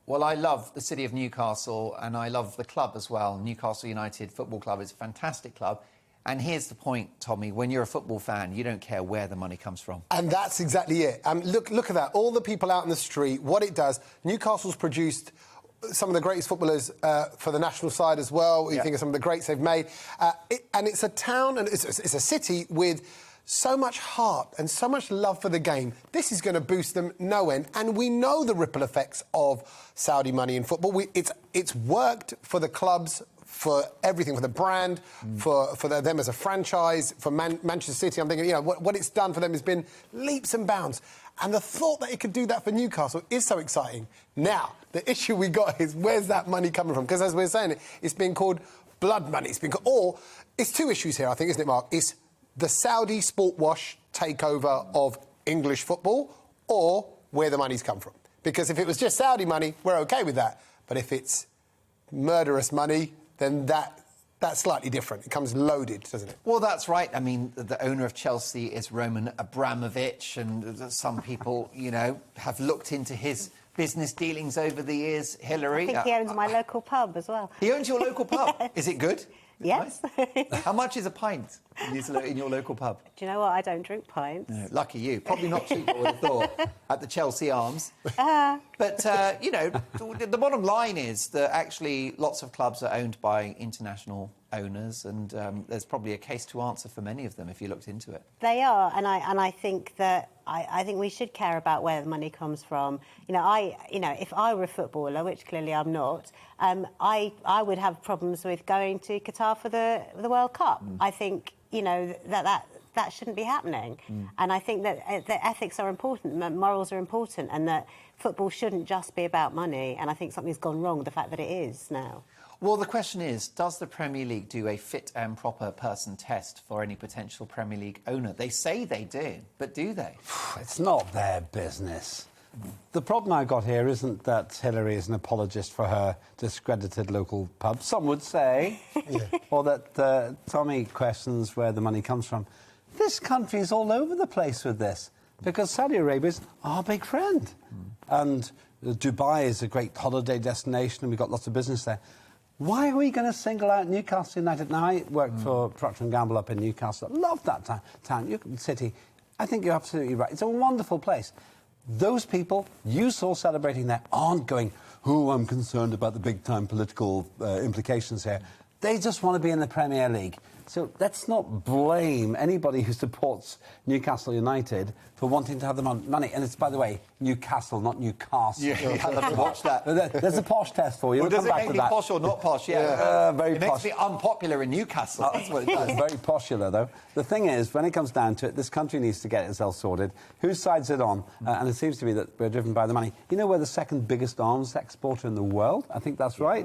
Well, I love the city of Newcastle and I love the club as well. Newcastle United Football Club is a fantastic club. And here's the point, Tommy, when you're a football fan, you don't care where the money comes from. And that's exactly it. Look at that. All the people out in the street, what it does. Newcastle's produced some of the greatest footballers for the national side as well. You think of some of the greats they've made. And it's a town and it's a city with so much heart and so much love for the game. This is going to boost them no end. And we know the ripple effects of Saudi money in football. It's worked for the clubs, for everything, for the brand, for them as a franchise, for Manchester City. I'm thinking, you know, what it's done for them has been leaps and bounds. And the thought that it could do that for Newcastle is so exciting. Now, the issue we got is where's that money coming from? Because as we're saying, it's being called blood money. Or it's two issues here, I think, isn't it, Mark? It's the Saudi sport wash takeover of English football, or where the money's come from. Because if it was just Saudi money, we're OK with that. But if it's murderous money, then that's slightly different. It comes loaded, doesn't it? Well, that's right. I mean, the owner of Chelsea is Roman Abramovich, and some people, you know, have looked into his business dealings over the years. Hilary... I think he owns my local pub as well. He owns your local pub? Is it good? Yes. Nice? How much is a pint in your local pub? Do you know what? I don't drink pints. No, lucky you. Probably not cheap, I would have thought, at the Chelsea Arms. But, you know, the bottom line is that actually lots of clubs are owned by international owners, and there's probably a case to answer for many of them if you looked into it. They are, and I think that I think we should care about where the money comes from. You know, if I were a footballer, which clearly I'm not, I would have problems with going to Qatar for the World Cup. I think, you know, that shouldn't be happening. And I think that the ethics are important, morals are important, and that football shouldn't just be about money. And I think something's gone wrong with the fact that it is now. Well, the question is, does the Premier League do a fit and proper person test for any potential Premier League owner? They say they do, but do they? It's not their business. The problem I've got here isn't that Hilary is an apologist for her discredited local pub, some would say, or that Tommy questions where the money comes from. This country's all over the place with this, because Saudi Arabia's our big friend. And Dubai is a great holiday destination, and we've got lots of business there. Why are we going to single out Newcastle United? Now, I worked for Procter & Gamble up in Newcastle. I love that town, city. I think you're absolutely right. It's a wonderful place. Those people you saw celebrating there aren't going, oh, I'm concerned about the big-time political implications here. They just want to be in the Premier League. So let's not blame anybody who supports Newcastle United for wanting to have the money. And it's, by the way, Newcastle, not Newcastle. Yeah, you have to watch that. There's a posh test for you. Well, does it make me posh or not posh? Yeah, very it posh. makes me unpopular in Newcastle. That's what it does. Very popular, though. The thing is, when it comes down to it, this country needs to get itself sorted. Whose side's it on? And it seems to be that we're driven by the money. You know, we're the second biggest arms exporter in the world. I think that's right.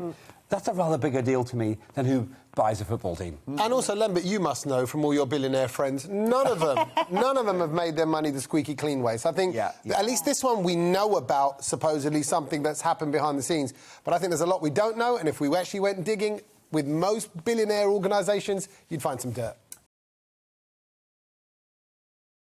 That's a rather bigger deal to me than who buys a football team. And also, Lembert, you must know from all your billionaire friends, none of them have made their money the squeaky clean way. So I think at least this one we know about, supposedly something that's happened behind the scenes. But I think there's a lot we don't know, and if we actually went digging with most billionaire organisations, you'd find some dirt.